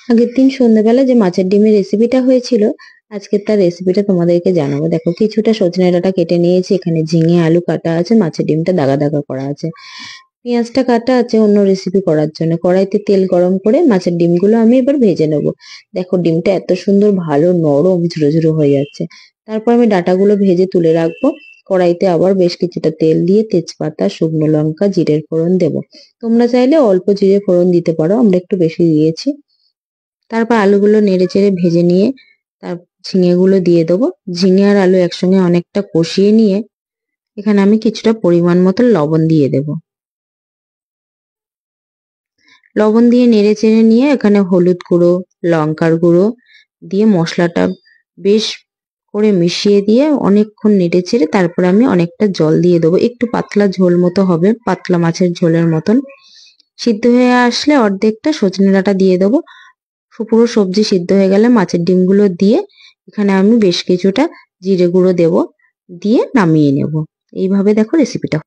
আগের দিন সন্ধ্যাবেলা যে মাছের ডিমের রেসিপিটা হয়েছিল, আজকে তার রেসিপিটা তোমাদেরকে জানাবো। দেখো, কিছুটা সজনে ডাঁটা কেটে নিয়েছি, এখানে ঝিঙে আলু কাটা আছে, মাছের ডিমটা দাগা দাগা করা আছে, পেঁয়াজটা কাটা আছে অন্য রেসিপি করার জন্য। কড়াইতে তেল গরম করে মাছের ডিমগুলো আমি এবার ভেজে নেবো। দেখো, ডিমটা এত সুন্দর ভালো নরম ঝুরো ঝুরো হয়ে যাচ্ছে। তারপর আমি ডাঁটাগুলো ভেজে তুলে রাখবো। কড়াইতে আবার বেশ কিছুটা তেল দিয়ে তেজপাতা, শুকনো লঙ্কা, জিরের ফোড়ন দেবো। তোমরা চাইলে অল্প জিরে ফোড়ন দিতে পারো, আমরা একটু বেশি দিয়েছি। তারপর আলুগুলো নেড়েচেড়ে ভেজে নিয়ে তার ঝিঙেগুলো দিয়ে দেবো। ঝিঙে আর আলু একসঙ্গে অনেকটা কষিয়ে নিয়ে এখানে আমি কিছুটা পরিমাণ মতো লবণ দিয়ে দেব। লবণ দিয়ে নেড়েচেড়ে নিয়ে এখানে হলুদ গুঁড়ো, লঙ্কার গুঁড়ো দিয়ে মশলাটা বেশ করে মিশিয়ে দিয়ে অনেকক্ষণ নেড়েচেড়ে তারপর আমি অনেকটা জল দিয়ে দেবো। একটু পাতলা ঝোল মতো হবে, পাতলা মাছের ঝোলের মতন। সিদ্ধ হয়ে আসলে অর্ধেকটা সজনে ডাঁটা দিয়ে দেবো। পুরো সবজি সিদ্ধ হয়ে গেলে মাছের ডিমগুলো দিয়ে এখানে আমি বেশ কিছুটা জিরে গুঁড়ো দেব, দিয়ে নামিয়ে নেব। এইভাবে দেখো রেসিপিটা।